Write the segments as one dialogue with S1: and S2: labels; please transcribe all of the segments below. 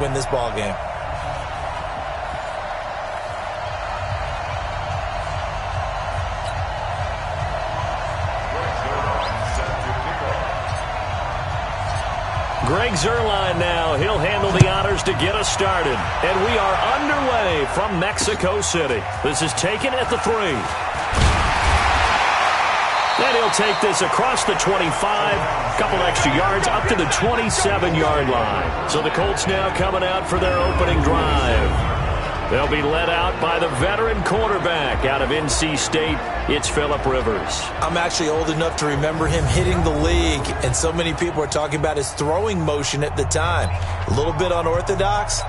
S1: win this ball game.
S2: Greg Zuerlein now. He'll handle the honors to get us started. And we are underway from Mexico City. This is taken at the 3. And he'll take this across the 25, couple extra yards up to the 27-yard line. So the Colts now coming out for their opening drive. They'll be led out by the veteran quarterback out of NC State. It's Phillip Rivers.
S1: I'm actually old enough to remember him hitting the league, and so many people are talking about his throwing motion at the time. A little bit unorthodox.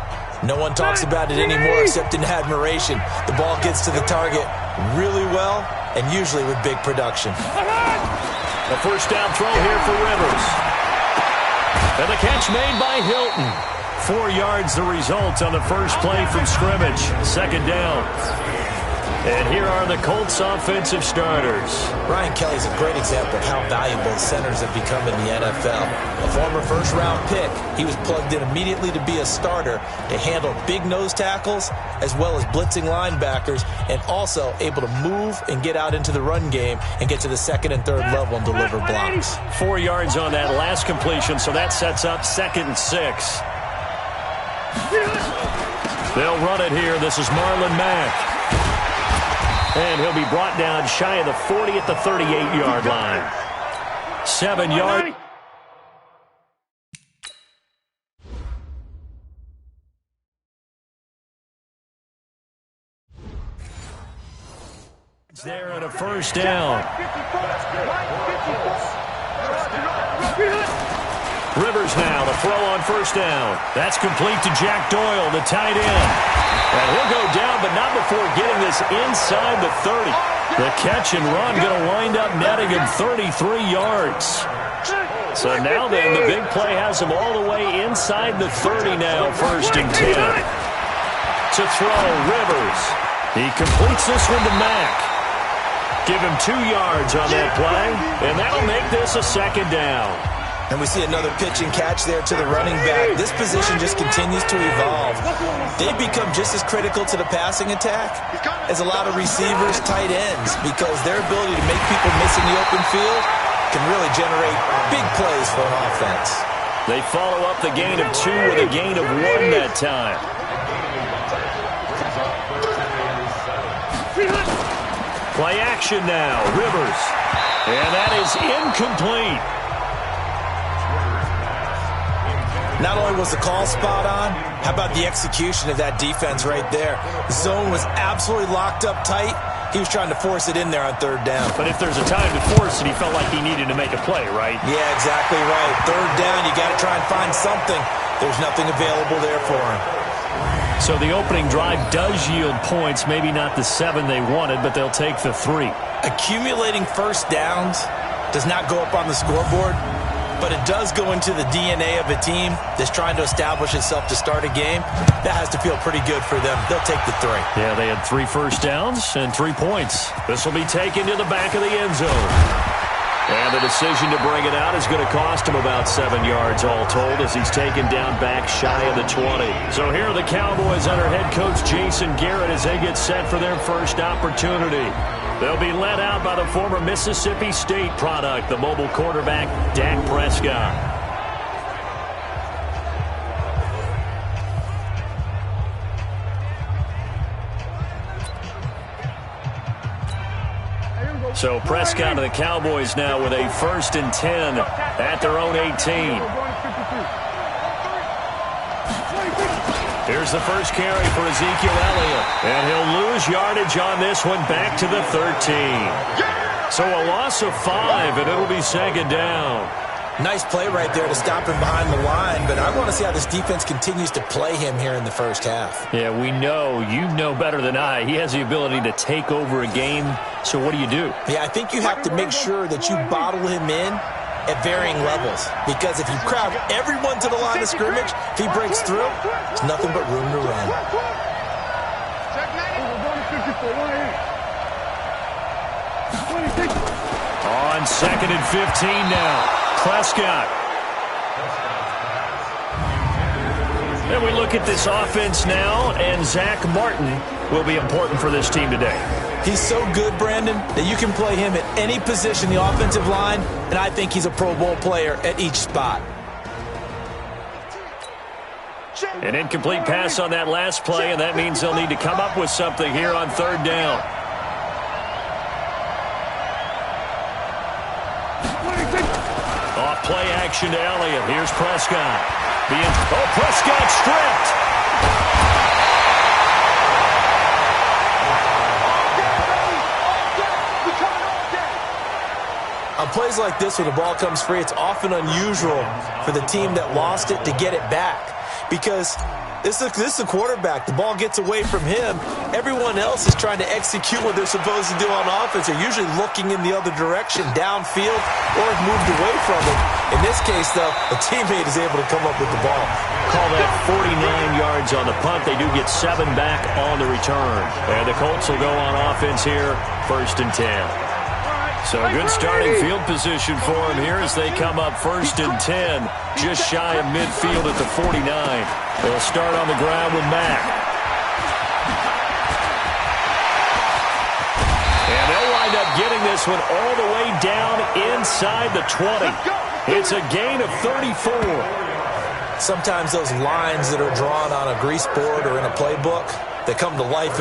S1: No one talks about it anymore except in admiration. The ball gets to the target really well, and usually with big production.
S2: A first down throw here for Rivers. And the catch made by Hilton. 4 yards the result on the first play from scrimmage. Second down. And here are the Colts offensive starters.
S1: Brian Kelly's a great example of how valuable centers have become in the NFL. A former first-round pick, he was plugged in immediately to be a starter to handle big nose tackles as well as blitzing linebackers, and also able to move and get out into the run game and get to the second and third level and deliver blocks.
S2: 4 yards on that last completion, so that sets up 2nd and 6. They'll run it here. This is Marlon Mack. And he'll be brought down shy of the 40 at the 38-yard line. 7 yards. There at a first down. Rivers now, the throw on first down. That's complete to Jack Doyle, the tight end. And he'll go down, but not before getting this inside the 30. The catch and run going to wind up netting him 33 yards. So now then, the big play has him all the way inside the 30 now, 1st and 10. To throw, Rivers. He completes this one to Mack. Give him 2 yards on that play, and that'll make this a second down.
S1: And we see another pitch and catch there to the running back. This position just continues to evolve. They've become just as critical to the passing attack as a lot of receivers, tight ends, because their ability to make people miss in the open field can really generate big plays for an offense.
S2: They follow up the gain of 2 with a gain of 1 that time. Play action now, Rivers. And that is incomplete.
S1: Not only was the call spot on, how about the execution of that defense right there? The zone was absolutely locked up tight. He was trying to force it in there on 3rd down.
S2: But if there's a time to force it, he felt like he needed to make a play, right?
S1: Yeah, exactly right. 3rd down, you got to try and find something. There's nothing available there for him.
S2: So the opening drive does yield points, maybe not the 7 they wanted, but they'll take the 3.
S1: Accumulating first downs does not go up on the scoreboard, but it does go into the DNA of a team that's trying to establish itself to start a game. That has to feel pretty good for them. They'll take the 3.
S2: Yeah, they had 3 first downs and 3 points. This will be taken to the back of the end zone. And the decision to bring it out is going to cost him about 7 yards all told as he's taken down back shy of the 20. So here are the Cowboys under head coach Jason Garrett as they get set for their first opportunity. They'll be led out by the former Mississippi State product, the mobile quarterback, Dak Prescott. So Prescott of the Cowboys now with a 1st and 10 at their own 18. Here's the first carry for Ezekiel Elliott. And he'll lose yardage on this one back to the 13. So a loss of 5, and it'll be 2nd down.
S1: Nice play right there to stop him behind the line, but I want to see how this defense continues to play him here in the first half.
S2: Yeah, we know. You know better than I. He has the ability to take over a game, so what do you do?
S1: Yeah, I think you have to make sure that you bottle him in at varying levels, because if you crowd everyone to the line of scrimmage, if he breaks through, there's nothing but room to run.
S2: On 2nd and 15 now. Prescott. And we look at this offense now, and Zach Martin will be important for this team today.
S1: He's so good, Brandon, that you can play him at any position in the offensive line, and I think he's a Pro Bowl player at each spot.
S2: An incomplete pass on that last play, and that means they'll need to come up with something here on third down. Off play action to Elliott. Here's Prescott. Prescott stripped.
S1: On plays like this where the ball comes free, it's often unusual for the team that lost it to get it back. Because this is a quarterback. The ball gets away from him. Everyone else is trying to execute what they're supposed to do on offense. They're usually looking in the other direction, downfield, or have moved away from it. In this case, though, a teammate is able to come up with the ball.
S2: Call that 49 yards on the punt. They do get 7 back on the return. And the Colts will go on offense here, 1st and 10. So good starting field position for them here as they come up 1st and 10, just shy of midfield at the 49. They'll start on the ground with Mack. And they'll wind up getting this one all the way down inside the 20. It's a gain of 34.
S1: Sometimes those lines that are drawn on a grease board or in a playbook, they come to life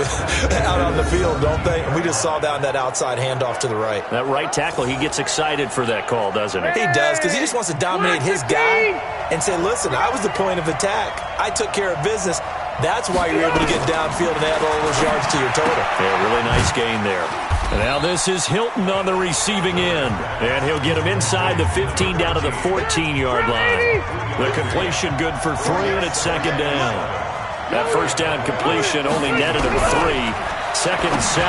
S1: out on the field, don't they? And we just saw down that outside handoff to the right.
S2: That right tackle, he gets excited for that call, doesn't he?
S1: He does, because he just wants to dominate his guy and say, listen, I was the point of attack. I took care of business. That's why you're able to get downfield and add all those yards to your total.
S2: Yeah, really nice gain there. And now this is Hilton on the receiving end. And he'll get him inside the 15 down to the 14-yard line. The completion good for 3, and it's 2nd down. That first down completion only netted him 3. 2nd and 7.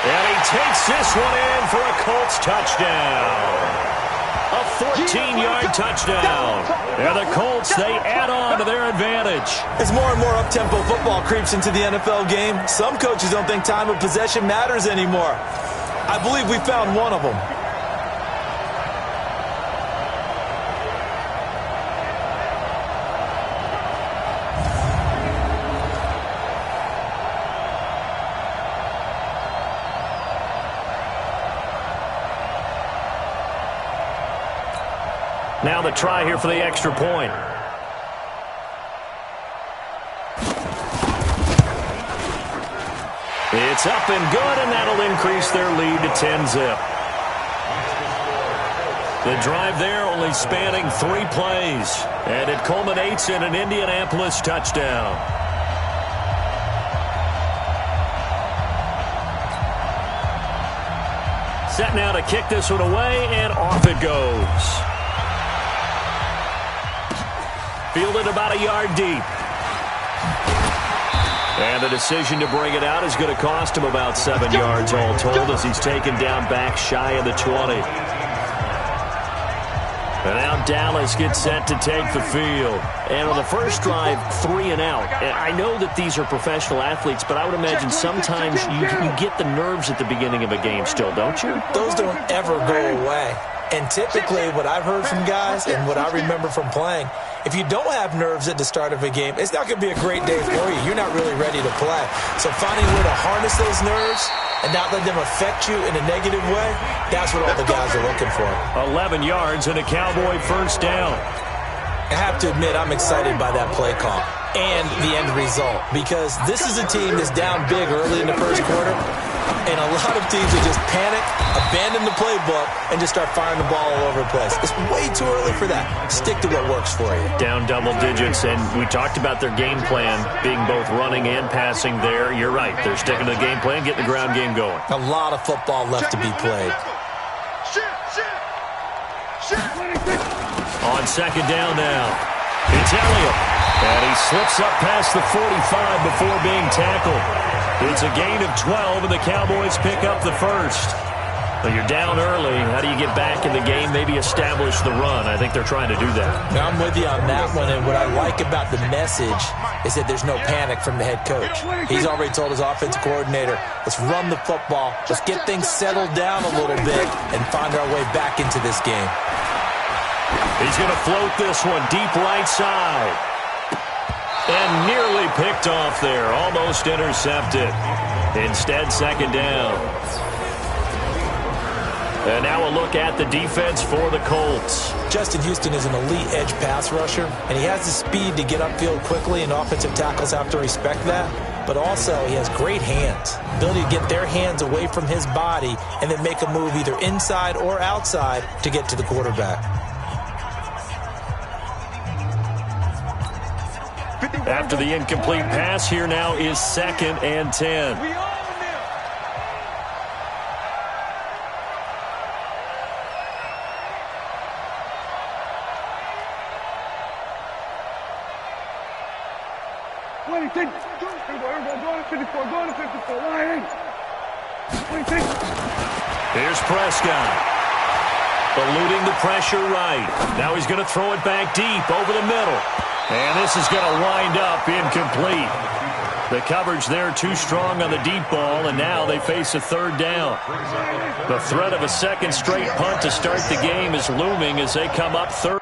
S2: And he takes this one in for a Colts touchdown. A 14-yard touchdown. And the Colts, they add on to their advantage.
S1: As more and more up-tempo football creeps into the NFL game, some coaches don't think time of possession matters anymore. I believe we found one of them.
S2: Now the try here for the extra point. It's up and good, and that'll increase their lead to 10-zip. The drive there only spanning 3 plays, and it culminates in an Indianapolis touchdown. Set now to kick this one away, and off it goes. Fielded about a yard deep. And the decision to bring it out is going to cost him about 7 yards all told as he's taken down back shy of the 20. And now Dallas gets set to take the field. And on the first drive, 3 and out. And I know that these are professional athletes, but I would imagine sometimes you get the nerves at the beginning of a game still, don't you?
S1: Those don't ever go away. And typically what I've heard from guys and what I remember from playing, if you don't have nerves at the start of a game, it's not going to be a great day for you. You're not really ready to play. So finding a way to harness those nerves and not let them affect you in a negative way, that's what all the guys are looking for.
S2: 11 yards and a Cowboy first down.
S1: I have to admit, I'm excited by that play call and the end result, because this is a team that's down big early in the first quarter, and a lot of teams will just panic, abandon the playbook, and just start firing the ball all over the place. It's way too early for that. Stick to what works for you.
S2: Down double digits, and we talked about their game plan being both running and passing there. You're right. They're sticking to the game plan, getting the ground game going.
S1: A lot of football left to be played.
S2: On 2nd down now, it's Elliott. And he slips up past the 45 before being tackled. It's a gain of 12, and the Cowboys pick up the first. Well, you're down early. How do you get back in the game, maybe establish the run? I think they're trying to do that.
S1: Now, I'm with you on that one, and what I like about the message is that there's no panic from the head coach. He's already told his offensive coordinator, let's run the football, let's get things settled down a little bit, and find our way back into this game.
S2: He's going to float this one deep right side. And nearly picked off there. Almost intercepted. Instead, second down. And now a look at the defense for the Colts.
S1: Justin Houston is an elite edge pass rusher, and he has the speed to get upfield quickly, and offensive tackles have to respect that. But also, he has great hands, ability to get their hands away from his body and then make a move either inside or outside to get to the quarterback.
S2: After the incomplete pass, here now is 2nd and 10. Here's Prescott. Eluding the pressure right. Now he's going to throw it back deep over the middle. And this is going to wind up incomplete. The coverage there too strong on the deep ball, and now they face a 3rd down. The threat of a second straight punt to start the game is looming as they come up 3rd.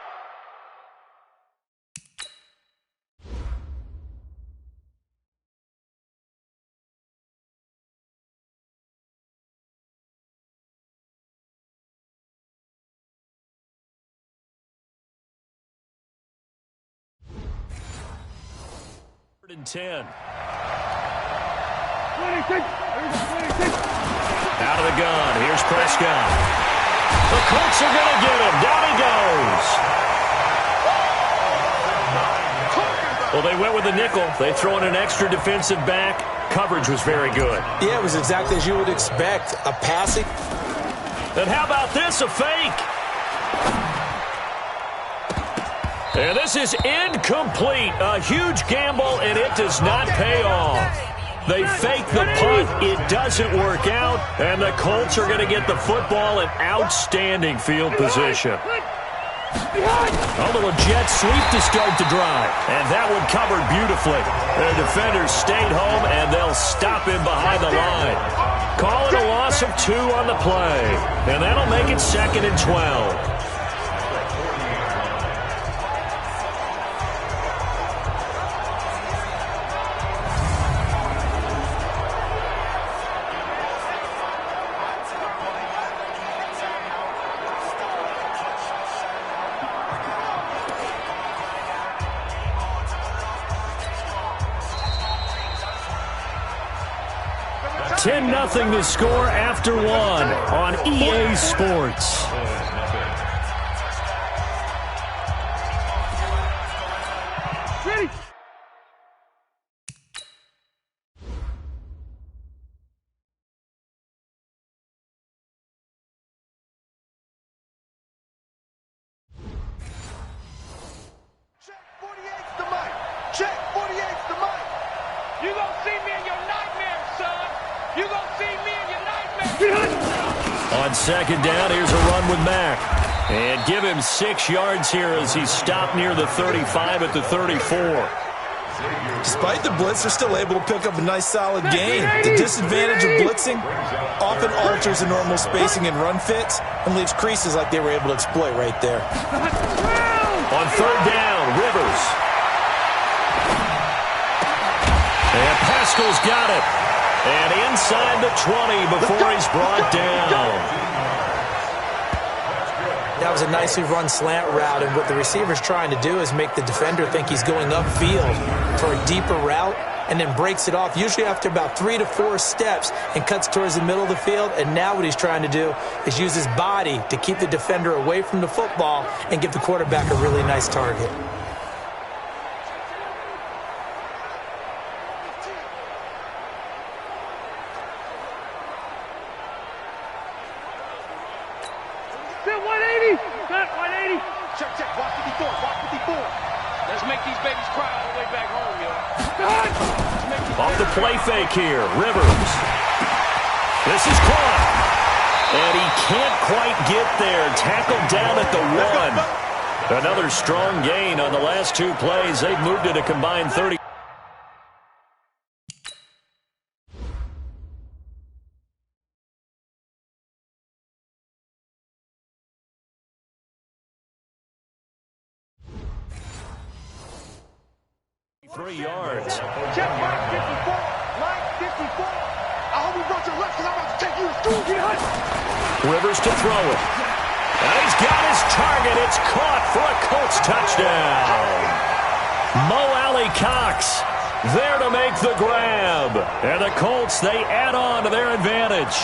S2: And 10. Out of the gun. Here's Prescott. The Colts are going to get him. Down he goes. Well, they went with the nickel. They throw in an extra defensive back. Coverage was very good.
S1: Yeah, it was exactly as you would expect. A passing.
S2: And how about this? A fake. And this is incomplete. A huge gamble, and it does not pay off. They fake the punt. It doesn't work out, and the Colts are going to get the football in outstanding field position. A little jet sweep to start the drive, and that one covered beautifully. Their defenders stayed home, and they'll stop him behind the line. Call it a loss of 2 on the play, and that'll make it 2nd and 12. Nothing to score after 1 on EA Sports. Ready.
S3: Check 48's the mic. Check 48's the mic. You gonna see me in your nightmares, son. You gonna see me in your nightmares.
S2: On 2nd down, here's a run with Mack. And give him 6 yards here as he's stopped near the 35 at the 34.
S1: Despite the blitz, they're still able to pick up a nice, solid gain. The disadvantage of blitzing often alters the normal spacing and run fits and leaves creases like they were able to exploit right there.
S2: On 3rd down, Rivers. And Pascal's got it. And inside the 20 before he's brought down.
S1: That was a nicely run slant route, and what the receiver's trying to do is make the defender think he's going upfield for a deeper route and then breaks it off, usually after about 3 to 4 steps, and cuts towards the middle of the field. And now what he's trying to do is use his body to keep the defender away from the football and give the quarterback a really nice target.
S2: Play fake here. Rivers. This is caught. And he can't quite get there. Tackled down at the 1. Another strong gain on the last 2 plays. They've moved it a combined 30. 3 yards.
S3: Check Mike 54. Mike 54. I hope you brought your left because I'm about to take you to school.
S2: Rivers to throw it. And he's got his target. It's caught for a Colts touchdown. Mo Alley Cox there to make the grab. And the Colts, they add on to their advantage.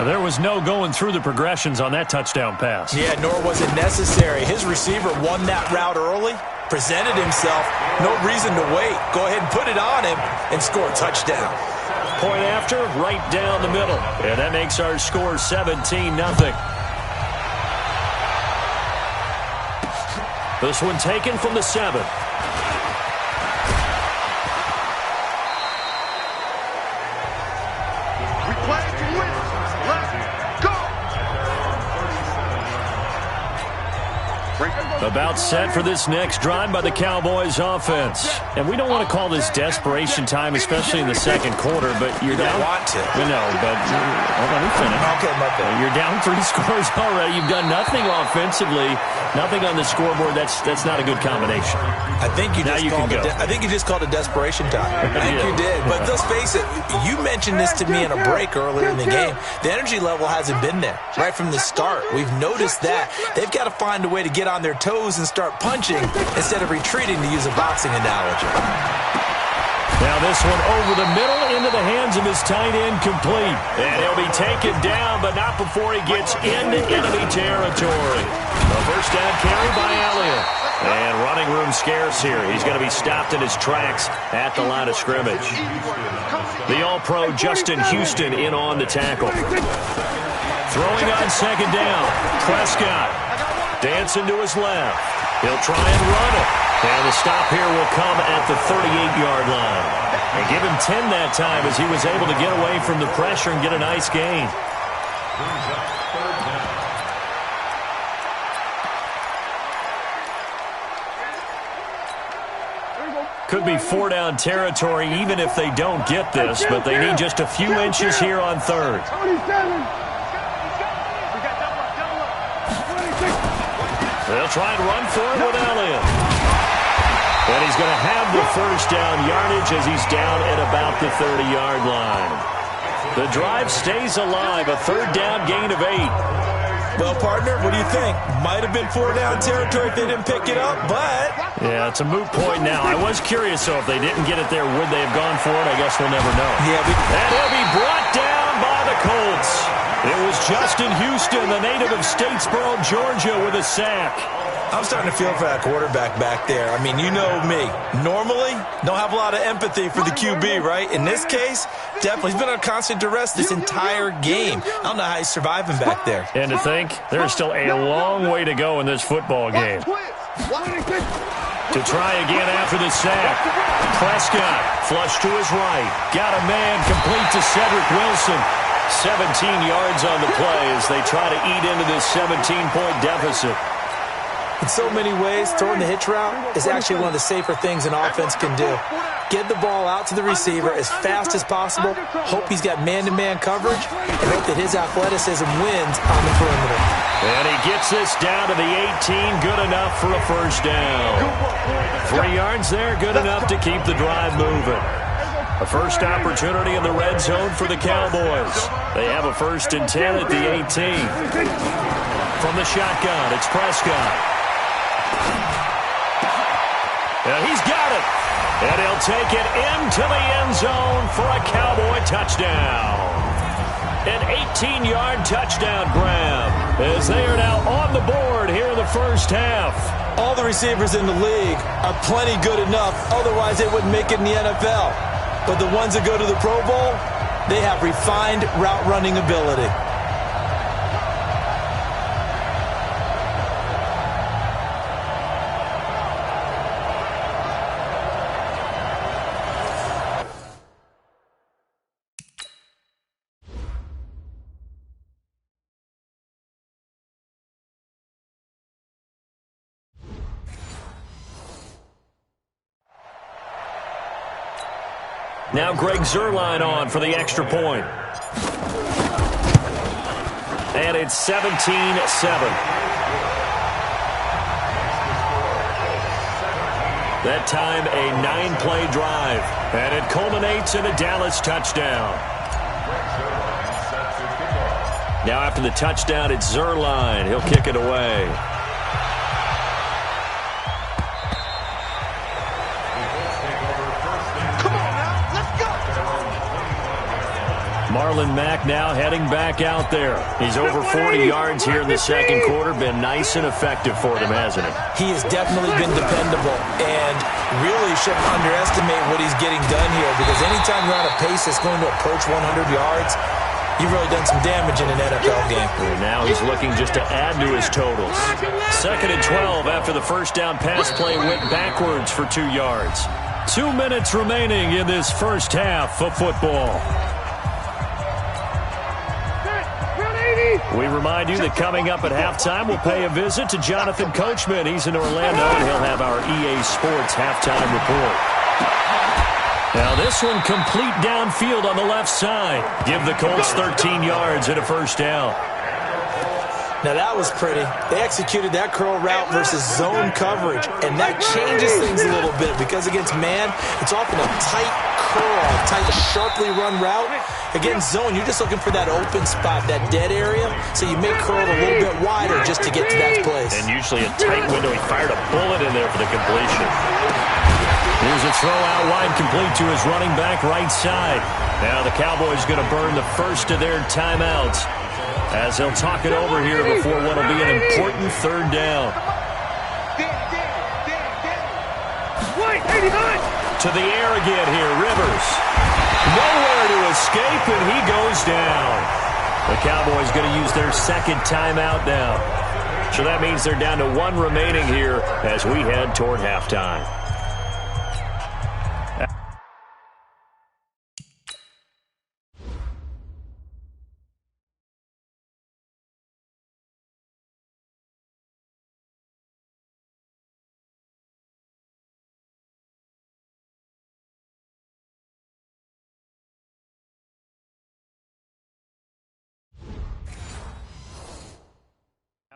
S2: There was no going through the progressions on that touchdown pass.
S1: Yeah, nor was it necessary. His receiver won that route early, presented himself. No reason to wait. Go ahead and put it on him and score a touchdown.
S2: Point after, right down the middle. And that makes our score 17-0. This one taken from the 7. About set for this next drive by the Cowboys offense. And we don't want to call this desperation time, especially in the second quarter, but you're down.
S1: Want to.
S2: No, but let me finish.
S1: Okay, my bad.
S2: You're down 3 scores already. You've done nothing offensively, nothing on the scoreboard. That's not a good combination.
S1: I think you just called it desperation time. I think you did. But let's face it, you mentioned this to me in a break earlier in the game. The energy level hasn't been there right from the start. We've noticed that. They've got to find a way to get on their toes and start punching instead of retreating, to use a boxing analogy.
S2: Now this one over the middle into the hands of his tight end, complete. And he'll be taken down, but not before he gets into enemy territory. A first down carry by Elliott. And running room scarce here. He's going to be stopped in his tracks at the line of scrimmage. The All-Pro Justin Houston in on the tackle. Throwing on second down. Prescott dancing to his left. He'll try and run it. And the stop here will come at the 38-yard line. And give him 10 that time as he was able to get away from the pressure and get a nice gain. Could be 4-down territory even if they don't get this, but they need just a few inches here on third. They'll try and run for it with Elliott. And he's going to have the first down yardage as he's down at about the 30-yard line. The drive stays alive, a third down gain of 8.
S1: Well, partner, what do you think? Might have been 4-down territory if they didn't pick it up, but...
S2: Yeah, it's a moot point now. I was curious, so if they didn't get it there, would they have gone for it? I guess we'll never know.
S1: Yeah,
S2: and he'll be brought down by the Colts. It was Justin Houston, the native of Statesboro, Georgia, with a sack.
S1: I'm starting to feel for that quarterback back there. I mean, you know me. Normally, don't have a lot of empathy for the QB, right? In this case, definitely. He's been on constant duress this entire game. I don't know how he's surviving back there.
S2: And to think, there's still a long way to go in this football game. To try again after the sack. Prescott, flush to his right. Got a man, complete to Cedric Wilson. 17 yards on the play as they try to eat into this 17-point deficit.
S1: In so many ways, throwing the hitch route is actually one of the safer things an offense can do. Get the ball out to the receiver as fast as possible, hope he's got man-to-man coverage, and hope that his athleticism wins on the perimeter.
S2: And he gets this down to the 18, good enough for a first down. 3 yards there, good enough to keep the drive moving. A first opportunity in the red zone for the Cowboys. They have a 1st and 10 at the 18. From the shotgun, it's Prescott. And he's got it. And he'll take it into the end zone for a Cowboy touchdown. An 18-yard touchdown grab as they are now on the board here in the first half.
S1: All the receivers in the league are plenty good enough. Otherwise, they wouldn't make it in the NFL. But the ones that go to the Pro Bowl, they have refined route running ability.
S2: Now Greg Zuerlein on for the extra point. And it's 17-7. That time a 9-play drive. And it culminates in a Dallas touchdown. Now after the touchdown, it's Zuerlein. He'll kick it away. Marlon Mack now heading back out there. He's over 40 yards here in the second quarter. Been nice and effective for them, hasn't he?
S1: He has definitely been dependable and really shouldn't underestimate what he's getting done here, because anytime you're on a pace that's going to approach 100 yards, you've really done some damage in an NFL game.
S2: And now he's looking just to add to his totals. 2nd and 12 after the first down pass play went backwards for 2 yards. 2 minutes remaining in this first half of football. We remind you that coming up at halftime, we'll pay a visit to Jonathan Coachman. He's in Orlando, and he'll have our EA Sports halftime report. Now this one complete downfield on the left side. Give the Colts 13 yards and a first down.
S1: Now that was pretty. They executed that curl route versus zone coverage, and that changes things a little bit, because against man, it's often a tight curl, tight, sharply run route. Against zone, you're just looking for that open spot, that dead area, so you may curl it a little bit wider just to get to that place.
S2: And usually a tight window. He fired a bullet in there for the completion. Here's a throw out wide, complete to his running back right side. Now the Cowboys going to burn the first of their timeouts, as they'll talk it over here before what will be an important third down. To the air again here, Rivers. Nowhere to escape, and he goes down. The Cowboys going to use their second timeout now. So that means they're down to 1 remaining here as we head toward halftime.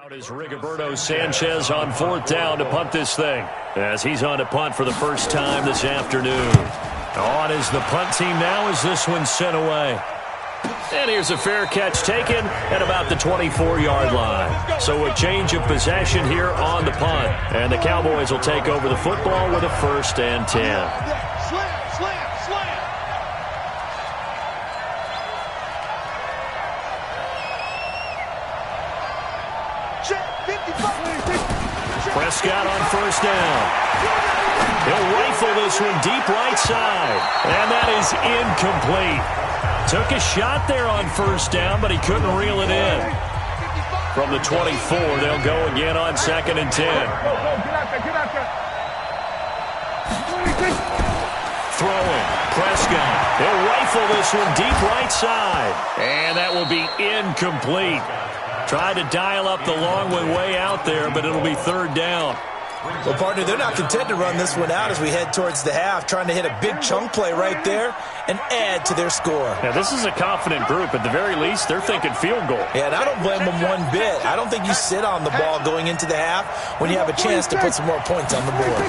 S2: Out is Rigoberto Sanchez on 4th down to punt this thing, as he's on to punt for the first time this afternoon. On is the punt team now as this one's sent away. And here's a fair catch taken at about the 24-yard line. So a change of possession here on the punt. And the Cowboys will take over the football with a 1st and 10. Prescott on 1st down. He'll rifle this one deep right side. And that is incomplete. Took a shot there on 1st down, but he couldn't reel it in. From the 24, they'll go again on 2nd and 10. Throwing. Prescott. He'll rifle this one deep right side. And that will be incomplete. Tried to dial up the long way out there, but it'll be 3rd down.
S1: Well, partner, they're not content to run this one out as we head towards the half, trying to hit a big chunk play right there and add to their score.
S2: Now, this is a confident group. At the very least, they're thinking field goal.
S1: Yeah, and I don't blame them one bit. I don't think you sit on the ball going into the half when you have a chance to put some more points on the board.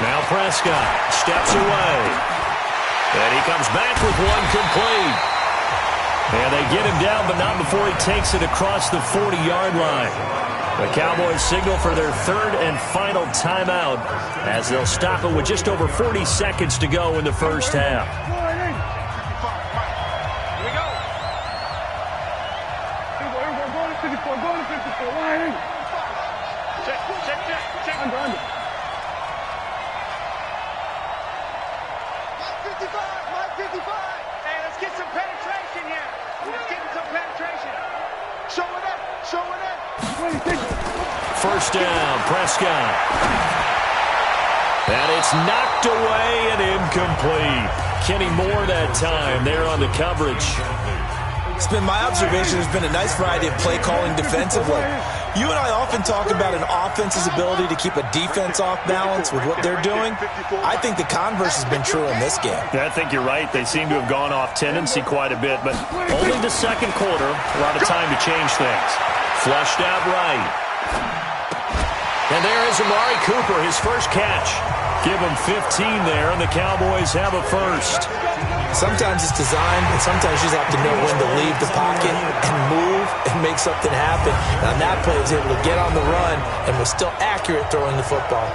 S2: Now Prescott steps away. And he comes back with one complete. And they get him down, but not before he takes it across the 40-yard line. The Cowboys signal for their 3rd and final timeout as they'll stop it with just over 40 seconds to go in the first half. First down, Prescott. And it's knocked away and incomplete. Kenny Moore that time there on the coverage.
S1: It's been my observation there's been a nice variety of play calling defensively. You and I often talk about an offense's ability to keep a defense off balance with what they're doing. I think the converse has been true in this game.
S2: Yeah, I think you're right. They seem to have gone off tendency quite a bit, but only the second quarter, a lot of time to change things. Flushed out right. And there is Amari Cooper, his first catch. Give him 15 there, and the Cowboys have a first.
S1: Sometimes it's designed, and sometimes you just have to know when to leave the pocket and move and make something happen. Now, that play was able to get on the run and was still accurate throwing the football.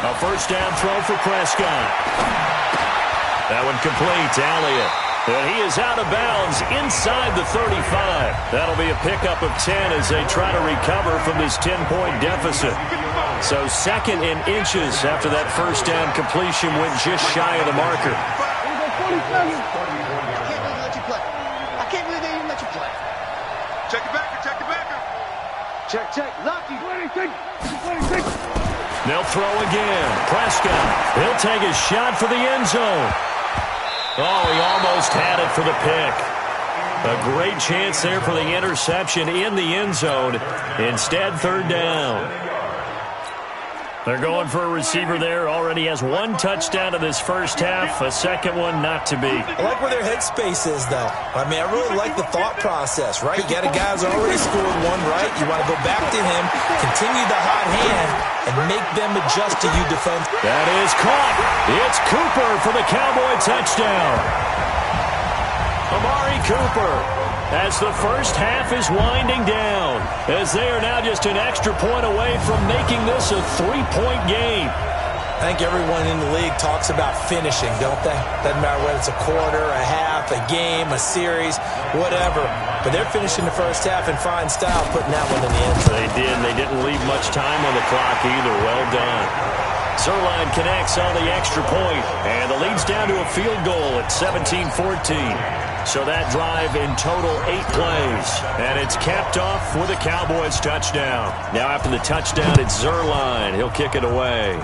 S2: A first down throw for Prescott. That one complete to Elliott. And he is out of bounds inside the 35. That'll be a pickup of 10 as they try to recover from this 10-point deficit. So second in inches after that first down completion went just shy of the marker.
S3: I can't believe they even let you play. Check it back, check it back. Check, lucky. 26.
S2: They'll throw again. Prescott, he'll take a shot for the end zone. Oh, he almost had it for the pick. A great chance there for the interception in the end zone. Instead, third down. They're going for a receiver there. Already has one touchdown in this first half. A second one not to be.
S1: I like where their headspace is, though. I mean, I really like the thought process, right? You got a guy who's already scored one, right? You want to go back to him, continue the hot hand, and make them adjust to you defense.
S2: That is caught. It's Cooper for the Cowboy touchdown. Amari Cooper, as the first half is winding down, as they are now just an extra point away from making this a 3-point game.
S1: I think everyone in the league talks about finishing, don't they? Doesn't matter whether it's a quarter, a half, a game, a series, whatever. But they're finishing the first half in fine style, putting that one in the end zone.
S2: They did. They didn't leave much time on the clock either. Well done. Zerline connects on the extra point, and the lead's down to a field goal at 17-14. So that drive in total 8 plays, and it's capped off with a Cowboys touchdown. Now after the touchdown, it's Zerline. He'll kick it away.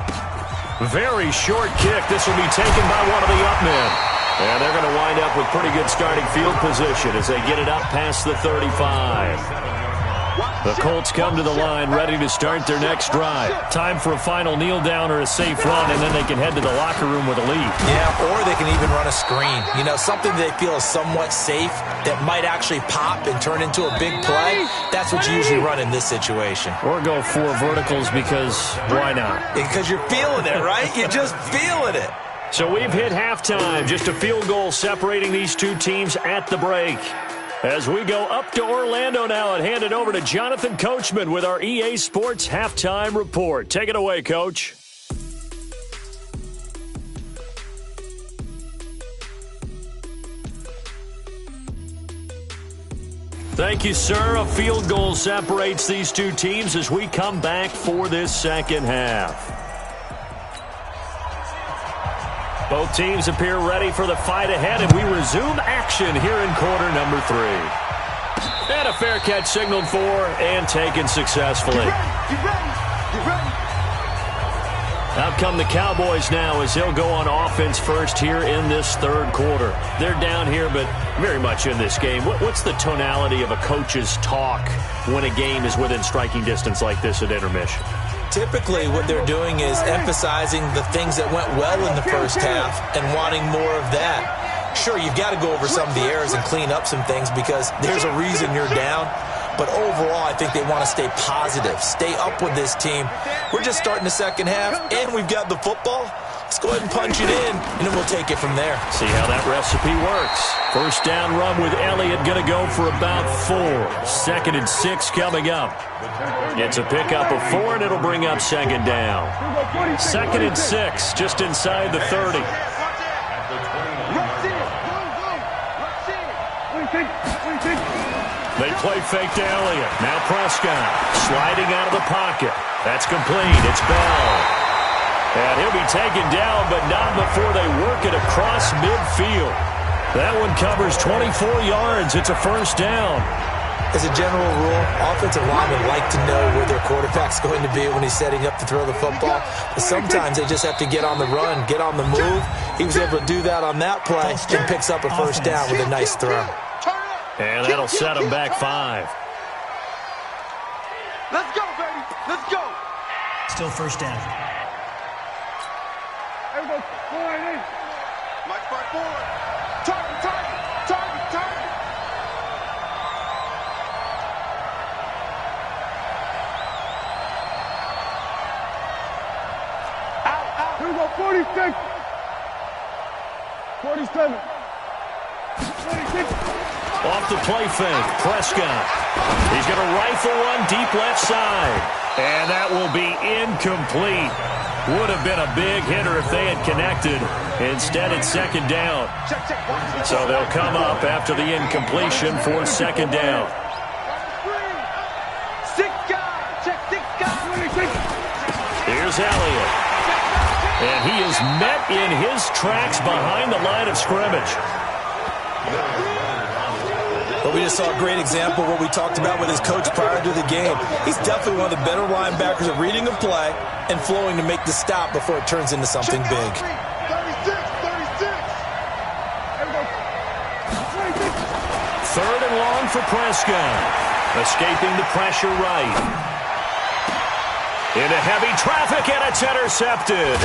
S2: Very short kick. This will be taken by one of the up men. And they're going to wind up with pretty good starting field position as they get it up past the 35. The Colts come to the line ready to start their next drive. Time for a final kneel down or a safe run, and then they can head to the locker room with a lead.
S1: Yeah, or they can even run a screen. You know, something they feel is somewhat safe that might actually pop and turn into a big play. That's what you usually run in this situation.
S2: Or go 4 verticals because why not?
S1: Because you're feeling it, right? You're just feeling it.
S2: So we've hit halftime. Just a field goal separating these two teams at the break. As we go up to Orlando now and hand it over to Jonathan Coachman with our EA Sports Halftime Report. Take it away, Coach. Thank you, sir. A field goal separates these two teams as we come back for this second half. Both teams appear ready for the fight ahead, and we resume action here in quarter number 3. And a fair catch signaled for and taken successfully.
S3: Get ready.
S2: Out come the Cowboys now as they'll go on offense first here in this third quarter. They're down here, but very much in this game. What's the tonality of a coach's talk when a game is within striking distance like this at intermission?
S1: Typically, what they're doing is emphasizing the things that went well in the first half and wanting more of that. Sure, you've got to go over some of the errors and clean up some things because there's a reason you're down. But overall, I think they want to stay positive, stay up with this team. We're just starting the second half, and we've got the football. Let's go ahead and punch it in, and then we'll take it from there.
S2: See how that recipe works. First down run with Elliott going to go for about 4. 2nd and 6 coming up. It's a pickup of 4, and it'll bring up second down. 2nd and 6, just inside the 30. They play fake to Elliott. Now Prescott sliding out of the pocket. That's complete. It's Bell. And he'll be taken down, but not before they work it across midfield. That one covers 24 yards. It's a first down.
S1: As a general rule, offensive linemen like to know where their quarterback's going to be when he's setting up to throw the football. But sometimes they just have to get on the run, get on the move. He was able to do that on that play and picks up a first down with a nice throw.
S2: And that'll set him back 5.
S3: Let's go, baby. Let's go.
S4: Still first down.
S3: Everybody, forward in. Mike, right forward. Target, target, target, target. Here we go, 46. 47. 46.
S2: Off the play fake, Prescott. He's going to rifle one deep left side. And that will be incomplete. Would have been a big hitter if they had connected. Instead, it's second down. So they'll come up after the incompletion for second down.
S3: 6 guys. Check 6 guys.
S2: Here's Elliott. And he is met in his tracks behind the line of scrimmage.
S1: But we just saw a great example of what we talked about with his coach prior to the game. He's definitely one of the better linebackers at reading a play and flowing to make the stop before it turns into something big.
S3: 36.
S2: Third and long for Prescott. Escaping the pressure right. Into heavy traffic, and it's intercepted.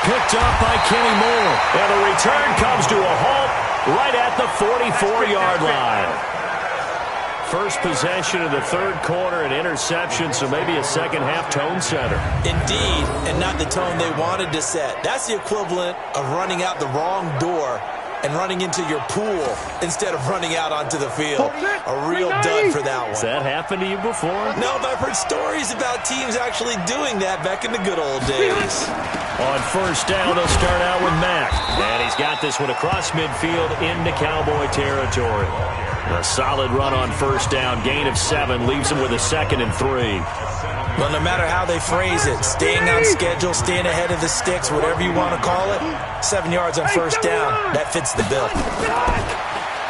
S2: Picked up by Kenny Moore. And the return comes to a halt right at the 44-yard line. First possession of the third quarter, an interception, so maybe a second-half tone setter.
S1: Indeed, and not the tone they wanted to set. That's the equivalent of running out the wrong door and running into your pool instead of running out onto the field. A real dud for that one.
S2: Has that happened to you before?
S1: No, but I've heard stories about teams actually doing that back in the good old days.
S2: On first down, they'll start out with Mack. And he's got this one across midfield into Cowboy territory. A solid run on first down. Gain of 7 leaves him with a 2nd and 3.
S1: Well, no matter how they phrase it, staying on schedule, staying ahead of the sticks, whatever you want to call it, 7 yards on first down, that fits the bill.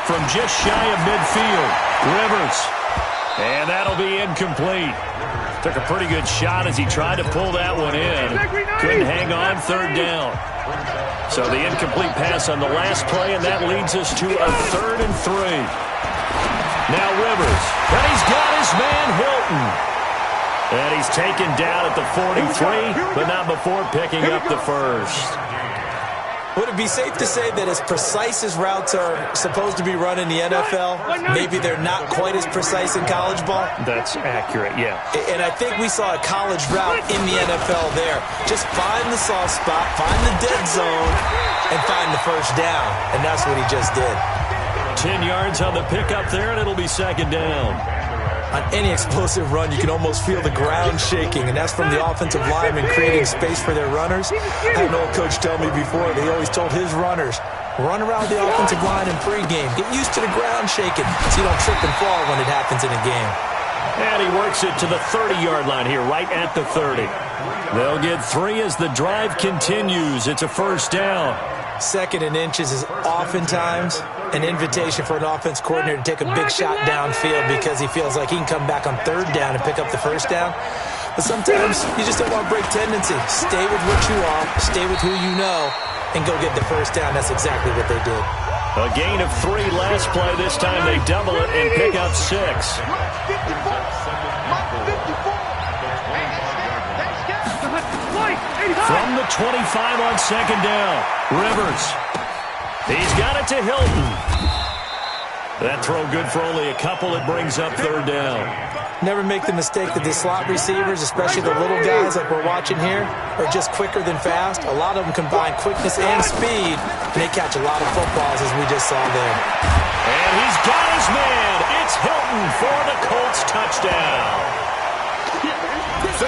S2: From just shy of midfield, Rivers. And that'll be incomplete. Took a pretty good shot as he tried to pull that one in. Couldn't hang on third down. So the incomplete pass on the last play, and that leads us to a 3rd and 3. Now Rivers. And he's got his man Hilton. And he's taken down at the 43, but not before picking up the first.
S1: Would it be safe to say that as precise as routes are supposed to be run in the NFL, maybe they're not quite as precise in college ball?
S2: That's accurate, yeah.
S1: And I think we saw a college route in the NFL there. Just find the soft spot, find the dead zone, and find the first down. And that's what he just did.
S2: 10 yards on the pickup there, and it'll be second down.
S1: On any explosive run, you can almost feel the ground shaking, and that's from the offensive linemen creating space for their runners. I had an old coach tell me before, they always told his runners, run around the offensive line in pregame. Get used to the ground shaking so you don't trip and fall when it happens in a game.
S2: And he works it to the 30-yard line here, right at the 30. They'll get 3 as the drive continues. It's a first down.
S1: 2nd and inches is oftentimes an invitation for an offense coordinator to take a big shot downfield because he feels like he can come back on third down and pick up the first down. But sometimes you just don't want to break tendency. Stay with what you are, stay with who you know, and go get the first down. That's exactly what they did.
S2: A gain of 3 last play. This time they double it and pick up 6. From the 25 on second down, Rivers. He's got it to Hilton. That throw good for only a couple. It brings up third down.
S1: Never make the mistake that the slot receivers, especially the little guys like we're watching here, are just quicker than fast. A lot of them combine quickness and speed, and they catch a lot of footballs, as we just saw there.
S2: And he's got his man. It's Hilton for the Colts touchdown.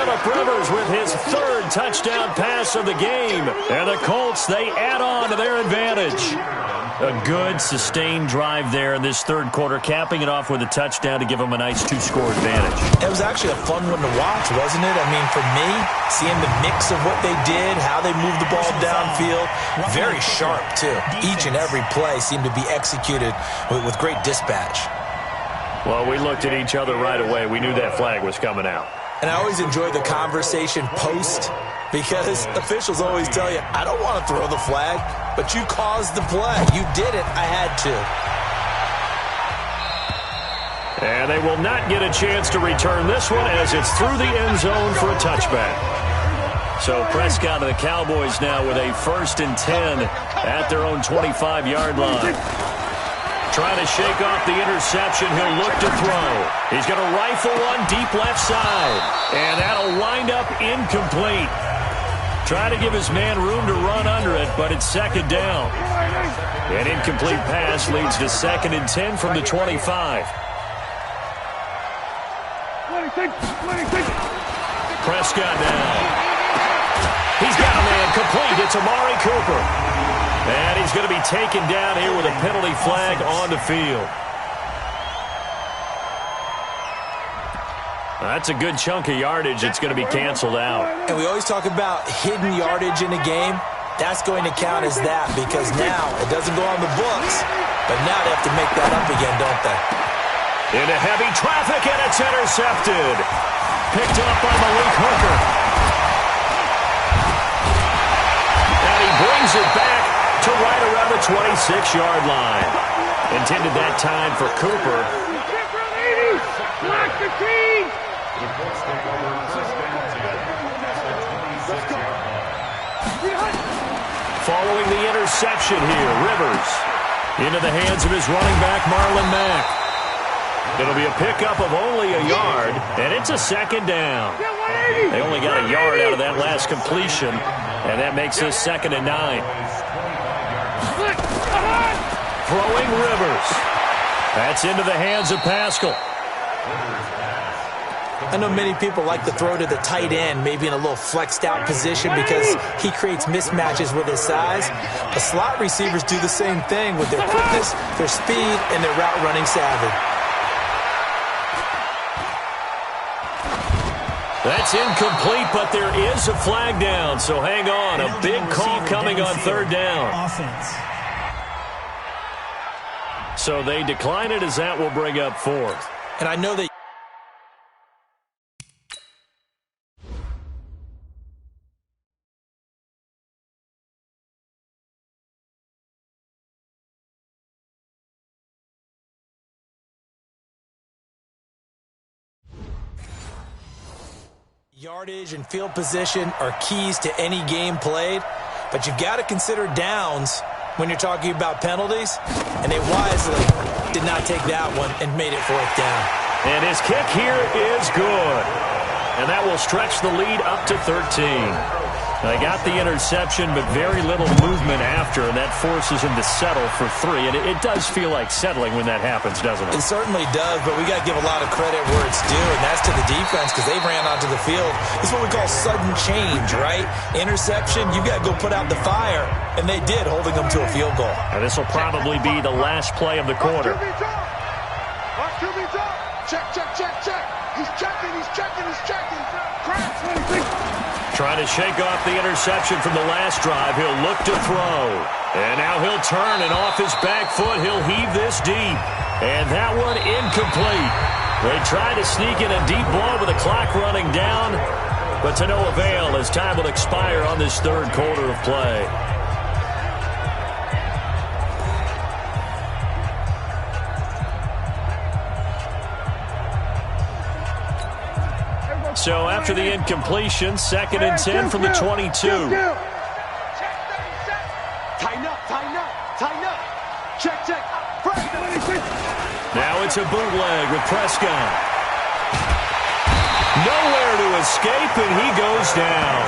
S2: Phillip Rivers with his third touchdown pass of the game. And the Colts, they add on to their advantage. A good, sustained drive there in this third quarter, capping it off with a touchdown to give them a nice two-score advantage.
S1: It was actually a fun one to watch, wasn't it? I mean, for me, seeing the mix of what they did, how they moved the ball downfield, very sharp, too. Each and every play seemed to be executed with great dispatch.
S2: Well, we looked at each other right away. We knew that flag was coming out.
S1: And I always enjoy the conversation post because officials always tell you, I don't want to throw the flag, but you caused the play. You did it. I had to.
S2: And they will not get a chance to return this one as it's through the end zone for a touchback. So Prescott and the Cowboys now with a 1st and 10 at their own 25-yard line. Trying to shake off the interception. He'll look to throw. He's going to rifle one deep left side. And that'll wind up incomplete. Trying to give his man room to run under it, but it's 2nd down. An incomplete pass leads to 2nd and 10 from the 25. Prescott now. He's got a man complete. It's Amari Cooper. And he's going to be taken down here with a penalty flag on the field. That's a good chunk of yardage. It's going to be canceled out.
S1: And we always talk about hidden yardage in a game. That's going to count as that because now it doesn't go on the books, but now they have to make that up again, don't they?
S2: Into heavy traffic, and it's intercepted. Picked up by Malik Hooker. And he brings it back to right around the 26-yard line. Intended that time for Cooper. Following the interception here, Rivers into the hands of his running back, Marlon Mack. It'll be a pickup of only a yard, and it's a 2nd down. They only got a yard out of that last completion, and that makes this 2nd and 9. Throwing Rivers. That's into the hands of Pascal.
S1: I know many people like to throw to the tight end, maybe in a little flexed out position because he creates mismatches with his size. The slot receivers do the same thing with their quickness, their speed, and their route running savvy.
S2: That's incomplete, but there is a flag down, so hang on. A big call coming on 3rd down.
S4: Offense.
S2: So they decline it as that will bring up 4th.
S1: And I know that yardage and field position are keys to any game played, but you've got to consider downs when you're talking about penalties, and they wisely did not take that one and made it 4th down.
S2: And his kick here is good, and that will stretch the lead up to 13. They got the interception, but very little movement after, and that forces him to settle for 3. And it does feel like settling when that happens, doesn't it?
S1: It certainly does, but we got to give a lot of credit where it's due, and that's to the defense because they ran onto the field. It's what we call sudden change, right? Interception, you got to go put out the fire, and they did, holding them to a field goal.
S2: And this will probably be the last play of the quarter.
S3: Check, check, check, check. He's checking, he's checking, he's checking.
S2: Trying to shake off the interception from the last drive. He'll look to throw. And now he'll turn, and off his back foot, he'll heave this deep. And that one incomplete. They tried to sneak in a deep ball with the clock running down, but to no avail as time will expire on this 3rd quarter of play. So after the incompletion, 2nd and 10 from the 22.
S3: Tighten up, tighten up, tighten up. Check, check.
S2: Now it's a bootleg with Prescott. Nowhere to escape, and he goes down.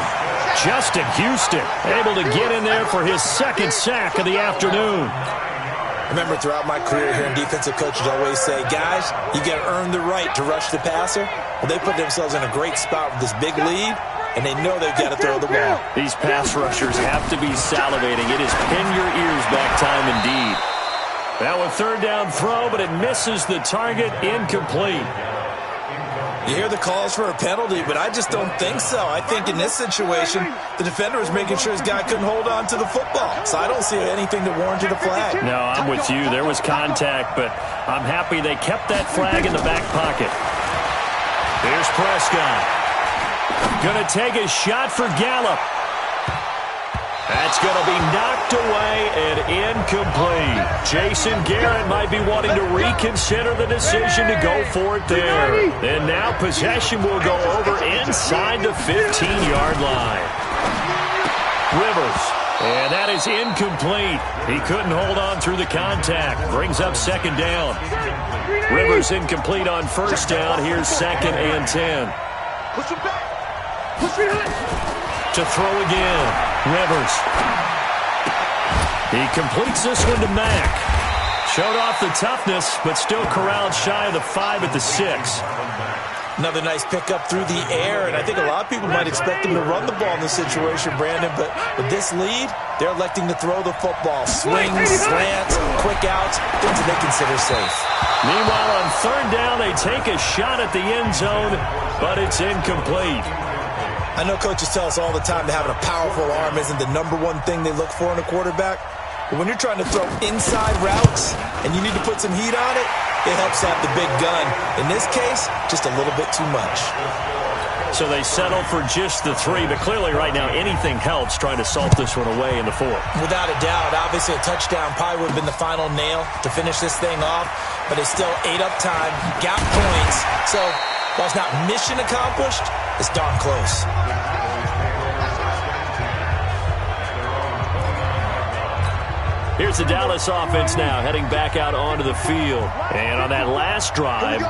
S2: Justin Houston able to get in there for his 2nd sack of the afternoon.
S1: Remember, throughout my career here, defensive coaches always say, guys, you got to earn the right to rush the passer. Well, they put themselves in a great spot with this big lead, and they know they've got to throw the ball.
S2: These pass rushers have to be salivating. It is pin your ears back time indeed. Now a third down throw, but it misses the target, incomplete.
S1: You hear the calls for a penalty, but I just don't think so. I think in this situation, the defender was making sure his guy couldn't hold on to the football. So I don't see anything that warranted a flag.
S2: No, I'm with you. There was contact, but I'm happy they kept that flag in the back pocket. Here's Prescott. Going to take a shot for Gallup. That's going to be knocked away and incomplete. Jason Garrett might be wanting to reconsider the decision to go for it there. And now possession will go over inside the 15-yard line. Rivers. And that is incomplete. He couldn't hold on through the contact. Brings up second down. Rivers incomplete on first down. Here's 2nd and 10.
S3: Push him back. Push it in.
S2: To throw again. Rivers. He completes this one to Mack. Showed off the toughness, but still corralled shy of the 5 at the 6.
S1: Another nice pickup through the air, and I think a lot of people might expect him to run the ball in this situation, Brandon, but with this lead, they're electing to throw the football. Swings, slants, quick outs, things that they consider safe.
S2: Meanwhile, on third down, they take a shot at the end zone, but it's incomplete.
S1: I know coaches tell us all the time that having a powerful arm isn't the #1 thing they look for in a quarterback. But when you're trying to throw inside routes and you need to put some heat on it, it helps to have the big gun. In this case, just a little bit too much.
S2: So they settle for just the 3, but clearly right now anything helps trying to salt this one away in the 4th.
S1: Without a doubt, obviously a touchdown probably would have been the final nail to finish this thing off, but it's still ate up time, got points. So while it's not mission accomplished, it's darn close.
S2: Here's the Dallas offense now, heading back out onto the field. And on that last drive,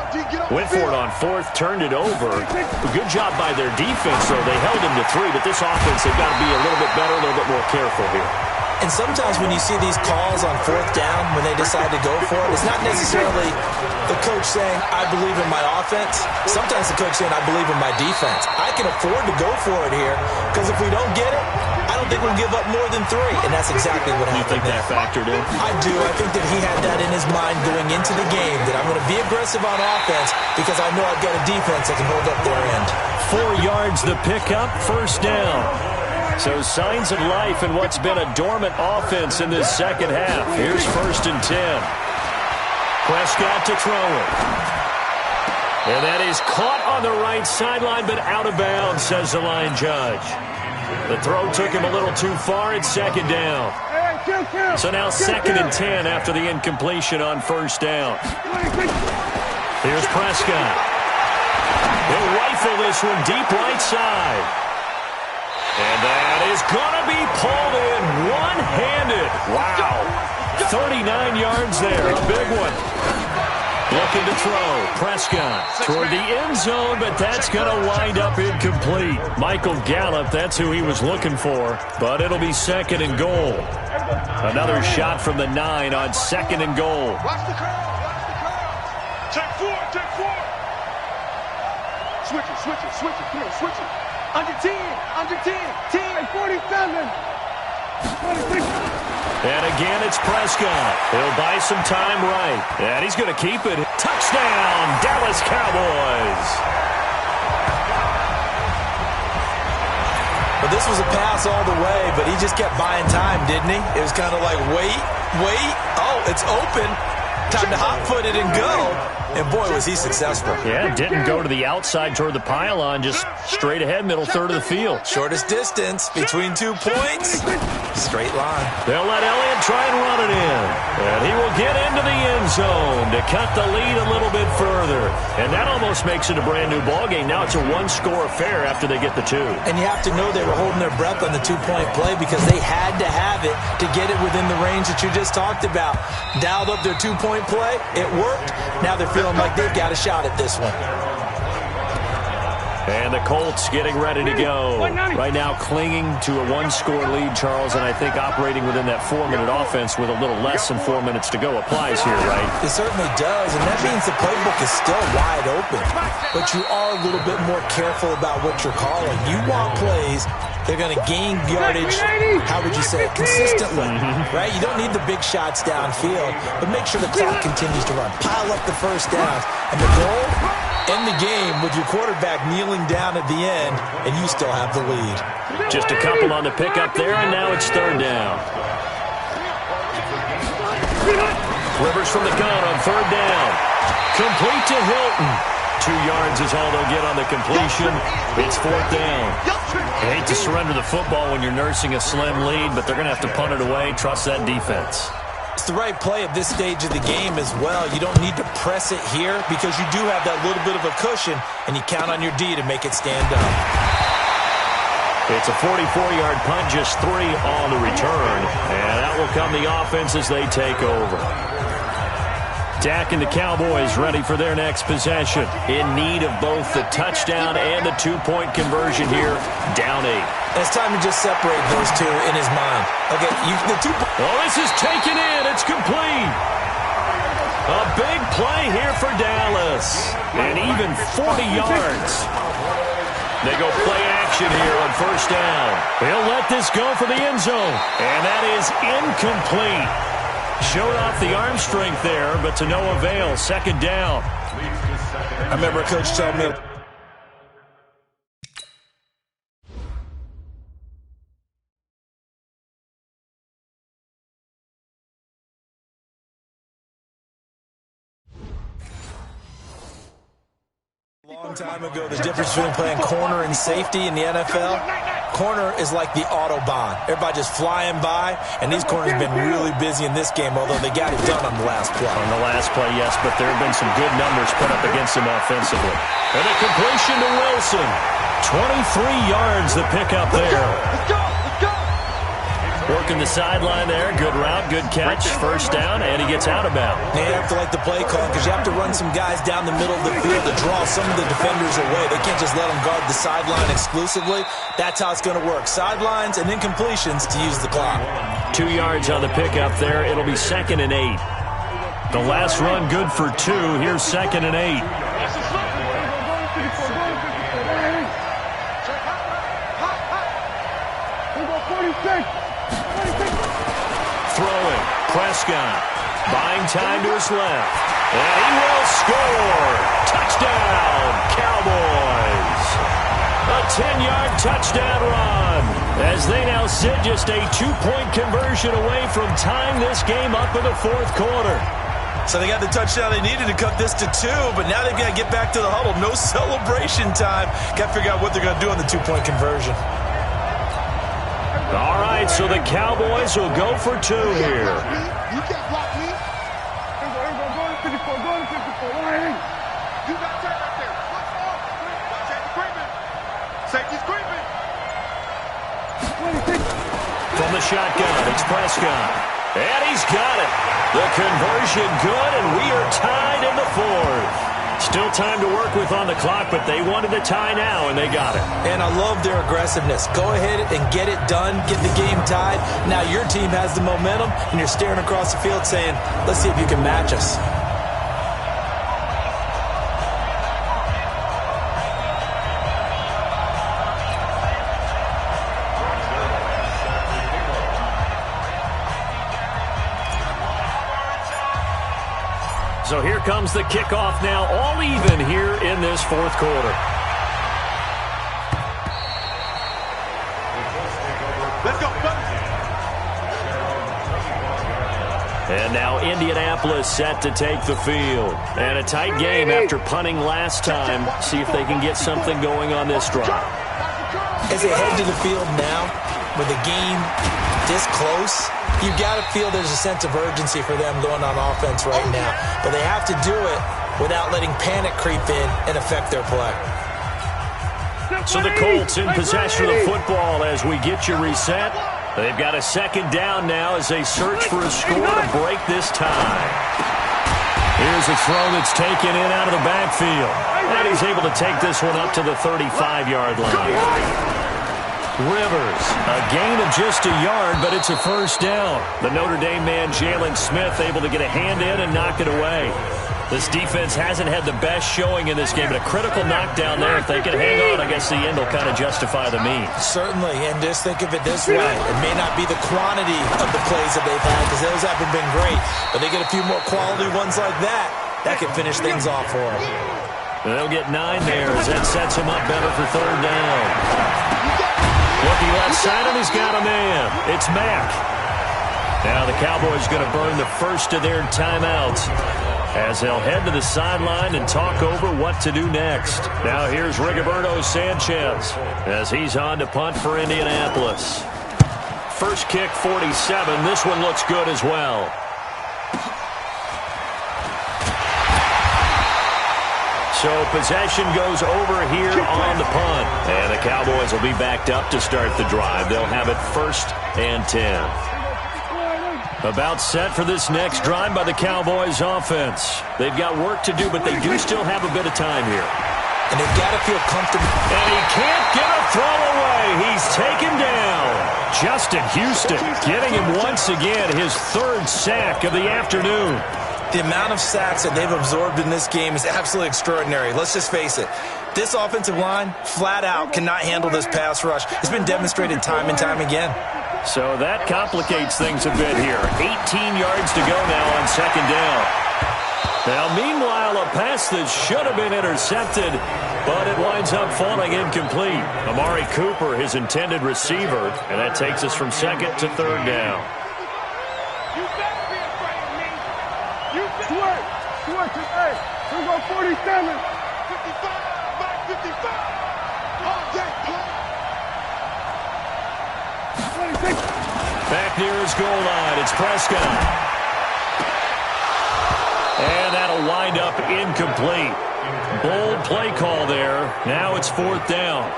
S2: went for it on 4th, turned it over. A good job by their defense, though. They held him to 3, but this offense, they've got to be a little bit better, a little bit more careful here.
S1: And sometimes when you see these calls on 4th down, when they decide to go for it, it's not necessarily the coach saying, I believe in my offense. Sometimes the coach saying, I believe in my defense. I can afford to go for it here, because if we don't get it, I don't think we'll give up more than 3. And that's exactly what happened.
S2: You think that factored in?
S1: I do. I think that he had that in his mind going into the game, that I'm going to be aggressive on offense because I know I've got a defense that can hold up their end.
S2: 4 yards the pickup, first down. So signs of life in what's been a dormant offense in this second half. Here's 1st and 10. Prescott to throw it. And that is caught on the right sideline, but out of bounds, says the line judge. The throw took him a little too far. It's 2nd down. So now 2nd and 10 after the incompletion on first down. Here's Prescott. He'll rifle this one deep right side. And that is going to be pulled in one-handed. Wow. 39 yards there. A big one. Looking to throw. Prescott toward the end zone, but that's going to wind up incomplete. Michael Gallup, that's who he was looking for, but it'll be 2nd and goal. Another shot from the 9 on 2nd and goal.
S3: Watch the curl. Check 4. Switch it. Come on, switch it. Under 10. 10. 47. 26.
S2: And again, it's Prescott. He'll buy some time right. And he's going to keep it. Touchdown, Dallas Cowboys.
S1: But this was a pass all the way, but he just kept buying time, didn't he? It was kind of like, wait. Oh, it's open. Time to hot-foot it and go. And, boy, was he successful.
S2: Yeah, didn't go to the outside toward the pylon, just straight ahead, middle third of the field.
S1: Shortest distance between 2 points. Straight line.
S2: They'll let Elliott try and run it in. And he will get into the end zone to cut the lead a little bit further. And that almost makes it a brand-new ballgame. Now it's a one-score affair after they get the 2.
S1: And you have to know they were holding their breath on the 2-point play because they had to have it to get it within the range that you just talked about. Dialed up their 2-point play. It worked. Now they're feeling like they've got a shot at this one.
S2: And the Colts getting ready to go. Right now clinging to a one-score lead, Charles, and I think operating within that 4-minute offense with a little less than 4 minutes to go applies here, right?
S1: It certainly does, and that means the playbook is still wide open. But you are a little bit more careful about what you're calling. You want plays they're going to gain yardage, how would you say it, consistently, right? You don't need the big shots downfield, but make sure the clock continues to run. Pile up the first downs. And the goal, end the game with your quarterback kneeling down at the end, and you still have the lead.
S2: Just a couple on the pickup there, and now it's third down. Rivers from the gun on third down. Complete to Hilton. 2 yards is all they'll get on the completion. It's fourth down. You hate to surrender the football when you're nursing a slim lead, but they're going to have to punt it away. Trust that defense.
S1: It's the right play at this stage of the game as well. You don't need to press it here because you do have that little bit of a cushion, and you count on your D to make it stand up.
S2: It's a 44-yard punt, just 3 on the return. And that will come the offense as they take over. Dak and the Cowboys ready for their next possession. In need of both the touchdown and the 2-point conversion here. Down 8.
S1: It's time to just separate those two in his mind. Okay,
S2: this is taken in. It's complete. A big play here for Dallas. And even 40 yards. They go play action here on first down. He'll let this go for the end zone. And that is incomplete. Showed off the arm strength there, but to no avail. Second down.
S1: I remember a coach telling me. A long time ago, the difference between playing corner and safety in the NFL. Corner is like the Autobahn. Everybody just flying by, and these corners have been really busy in this game, although they got it done on the last play.
S2: On the last play, yes, but there have been some good numbers put up against him offensively. And a completion to Wilson. 23 yards the pickup there.
S3: Let's go! Let's go!
S2: Working the sideline there. Good route, good catch. First down, and he gets out of bounds.
S1: You have to like the play call because you have to run some guys down the middle of the field to draw some of the defenders away. They can't just let them guard the sideline exclusively. That's how it's going to work. Sidelines and then completions to use the clock.
S2: 2 yards on the pickup there. It'll be 2nd and 8. The last run good for 2. Here's 2nd and 8. Throwing. Prescott. Buying time to his left. And he will score. Touchdown, Cowboys. A 10-yard touchdown run as they now sit just a 2-point conversion away from tying this game up in the fourth quarter.
S1: So they got the touchdown they needed to cut this to 2, but now they've got to get back to the huddle. No celebration time. Got to figure out what they're going to do on the 2-point conversion.
S2: All right, so the Cowboys will go for 2 here.
S3: You can't block me. Go to 54. Go to 54. You got that right there. Watch out, creeping. Safety's creeping.
S2: From the shotgun, it's Prescott. And he's got it. The conversion good, and we are tied in the fourth. Still time to work with on the clock, but they wanted the tie now, and they got it.
S1: And I love their aggressiveness. Go ahead and get it done, get the game tied. Now your team has the momentum, and you're staring across the field saying, let's see if you can match us.
S2: So here comes the kickoff now, all even here in this fourth quarter.
S3: Let's go,
S2: And now Indianapolis set to take the field. And a tight game after punting last time. See if they can get something going on this drive.
S1: As they head to the field now, with the game this close, you've got to feel there's a sense of urgency for them going on offense right now. But they have to do it without letting panic creep in and affect their play.
S2: So the Colts in possession of the football as we get you reset. They've got a second down now as they search for a score to break this tie. Here's a throw that's taken in out of the backfield. And he's able to take this one up to the 35-yard line. Rivers, a gain of just a yard, but it's a first down. The Notre Dame man, Jalen Smith, able to get a hand in and knock it away. This defense hasn't had the best showing in this game, but a critical knockdown there. If they can hang on, I guess the end will kind of justify the means.
S1: Certainly, and just think of it this way. It may not be the quantity of the plays that they've had, because those haven't been great, but they get a few more quality ones like that. That can finish things off for them.
S2: They'll get 9 there as that sets them up better for third down. Looking left side, and he's got a man. It's Mack. Now the Cowboys going to burn the first of their timeouts as they'll head to the sideline and talk over what to do next. Now here's Rigoberto Sanchez as he's on to punt for Indianapolis. First kick, 47. This one looks good as well. So possession goes over here on the punt. And the Cowboys will be backed up to start the drive. They'll have it 1st and 10. About set for this next drive by the Cowboys offense. They've got work to do, but they do still have a bit of time here.
S1: And they've got to feel comfortable.
S2: And he can't get a throw away. He's taken down. Justin Houston getting him once again, his 3rd sack of the afternoon.
S1: The amount of sacks that they've absorbed in this game is absolutely extraordinary. Let's just face it. This offensive line, flat out, cannot handle this pass rush. It's been demonstrated time and time again.
S2: So that complicates things a bit here. 18 yards to go now on 2nd down. Now, meanwhile, a pass that should have been intercepted, but it winds up falling incomplete. Amari Cooper, his intended receiver, and that takes us from 2nd to 3rd down.
S3: Hey, we go 47. 55, Mike 55. All day play. 26.
S2: Back near his goal line, it's Prescott. And that'll wind up incomplete. Bold play call there. Now it's 4th down.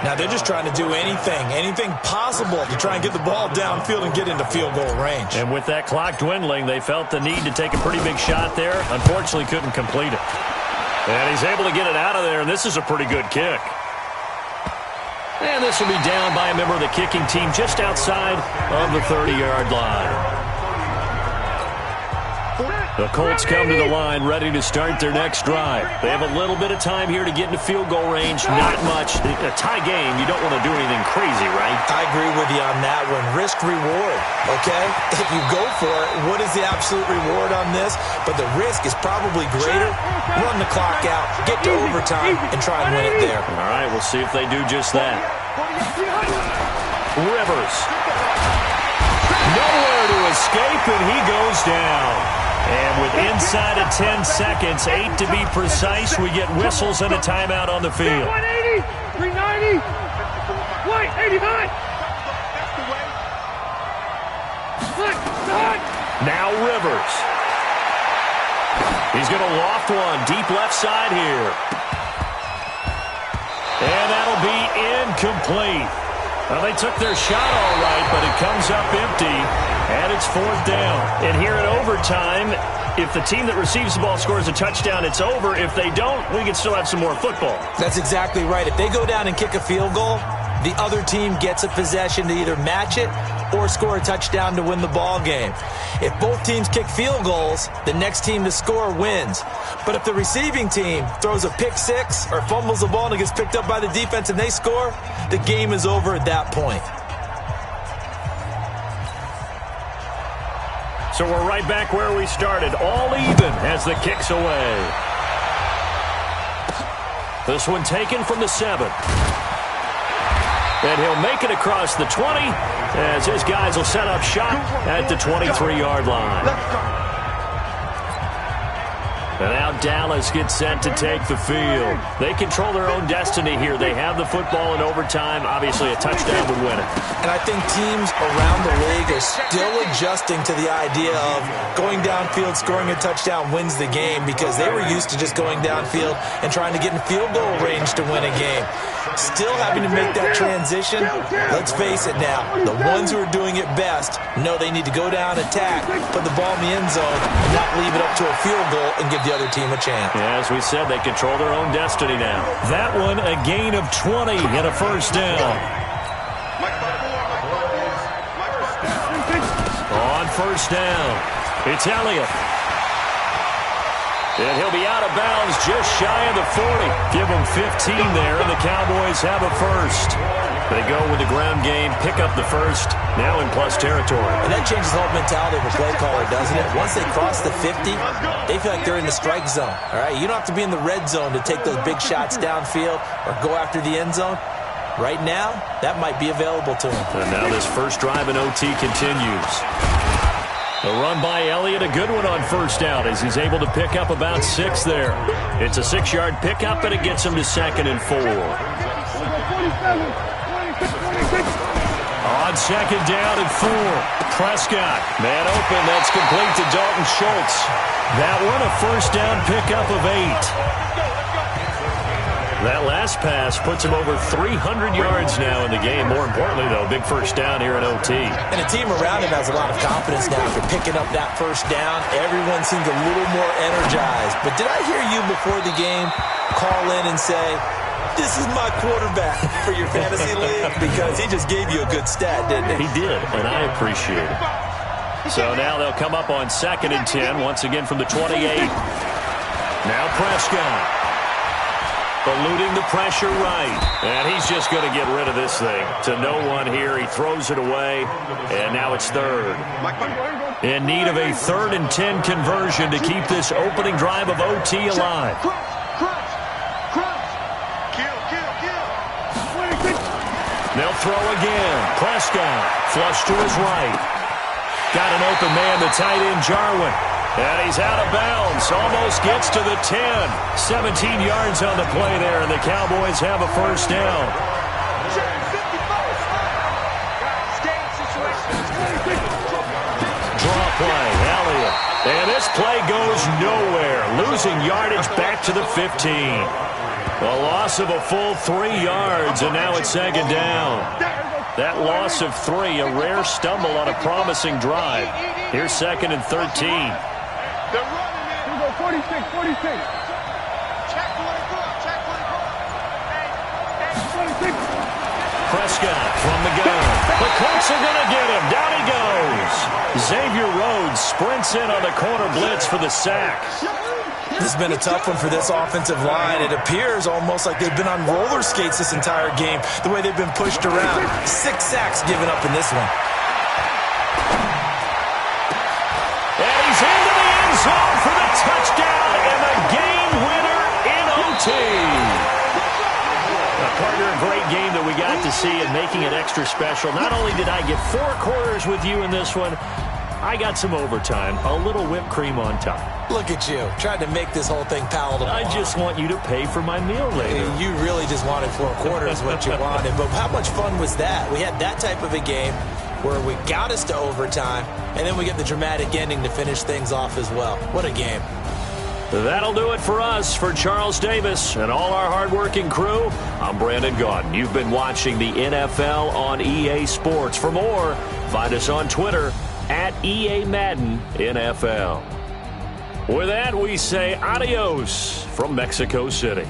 S1: Now they're just trying to do anything possible to try and get the ball downfield and get into field goal range.
S2: And with that clock dwindling, they felt the need to take a pretty big shot there. Unfortunately, couldn't complete it. And he's able to get it out of there, and this is a pretty good kick. And this will be down by a member of the kicking team just outside of the 30-yard line. The Colts come to the line ready to start their next drive. They have a little bit of time here to get into field goal range. Not much. A tie game, you don't want to do anything crazy, right?
S1: I agree with you on that one. Risk reward, okay? If you go for it, what is the absolute reward on this? But the risk is probably greater. Run the clock out, get to overtime, and try and win it there.
S2: All right, we'll see if they do just that. Rivers. Nowhere to escape, and he goes down. And with inside of 10 seconds, 8 to be precise, we get whistles and a timeout on the field.
S3: 180, 390, white, 89.
S2: Now Rivers. He's going to loft one deep left side here. And that'll be incomplete. Well, they took their shot all right, but it comes up empty, and it's 4th down. And here in overtime, if the team that receives the ball scores a touchdown, it's over. If they don't, we can still have some more football.
S1: That's exactly right. If they go down and kick a field goal, the other team gets a possession to either match it or score a touchdown to win the ball game. If both teams kick field goals, the next team to score wins. But if the receiving team throws a pick six or fumbles the ball and it gets picked up by the defense and they score, the game is over at that point.
S2: So we're right back where we started, all even as the kick's away. This one taken from the 7. And he'll make it across the 20 as his guys will set up shop at the 23-yard line. And now Dallas gets set to take the field. They control their own destiny here. They have the football in overtime. Obviously, a touchdown would win it.
S1: And I think teams around the league are still adjusting to the idea of going downfield, scoring a touchdown wins the game, because they were used to just going downfield and trying to get in field goal range to win a game. Still having to make that transition. Let's face it now, the ones who are doing it best know they need to go down, attack, put the ball in the end zone, and not leave it up to a field goal and give the other team a chance.
S2: Yeah, as we said, they control their own destiny now. That one, a gain of 20 and a first down. On first down, it's Elliott. And he'll be out of bounds just shy of the 40. Give him 15 there, and the Cowboys have a first. They go with the ground game, pick up the first, now in plus territory.
S1: And that changes the whole mentality of a play caller, doesn't it? Once they cross the 50, they feel like they're in the strike zone. All right, you don't have to be in the red zone to take those big shots downfield or go after the end zone. Right now, that might be available to them.
S2: And now this first drive in OT continues. A run by Elliott, a good one on first down as he's able to pick up about 6 there. It's a 6-yard pickup, and it gets him to 2nd and 4. On 2nd down and 4, Prescott. Man open, that's complete to Dalton Schultz. That one a first down pickup of 8. That last pass puts him over 300 yards now in the game. More importantly, though, big first down here in OT.
S1: And the team around him has a lot of confidence now after picking up that first down. Everyone seems a little more energized. But did I hear you before the game call in and say, this is my quarterback for your fantasy league? Because he just gave you a good stat, didn't he?
S2: He did, and I appreciate it. So now they'll come up on 2nd and 10, once again from the 28. Now Prescott. Eluding the pressure right. And he's just going to get rid of this thing. To no one here. He throws it away. And now it's 3rd. In need of a 3rd and 10 conversion to keep this opening drive of OT alive. They'll throw again. Prescott. Flush to his right. Got an open man, the tight end Jarwin. And he's out of bounds. Almost gets to the 10. 17 yards on the play there, and the Cowboys have a first down. Draw play, Elliott. And this play goes nowhere. Losing yardage back to the 15. A loss of a full 3 yards, and now it's 2nd down. That loss of 3, a rare stumble on a promising drive. Here's 2nd and 13.
S3: They're running it. Here we go, 46. Check 44. Check 44.
S2: Prescott from the gun. The Colts are going to get him. Down he goes. Xavier Rhodes sprints in on the corner blitz for the sack.
S1: This has been a tough one for this offensive line. It appears almost like they've been on roller skates this entire game, the way they've been pushed around. 6 sacks given up in this one.
S2: And he's into the end zone for the touchdown and the game winner in OT. Partner, a great game that we got to see and making it extra special. Not only did I get 4 quarters with you in this one, I got some overtime, a little whipped cream on top.
S1: Look at you, trying to make this whole thing palatable.
S2: I just want you to pay for my meal later.
S1: You really just wanted 4 quarters, what you wanted. But how much fun was that? We had that type of a game where we got us to overtime, and then we get the dramatic ending to finish things off as well. What a game.
S2: That'll do it for us. For Charles Davis and all our hardworking crew, I'm Brandon Gaudin. You've been watching the NFL on EA Sports. For more, find us on Twitter at EA Madden NFL. With that, we say adios from Mexico City.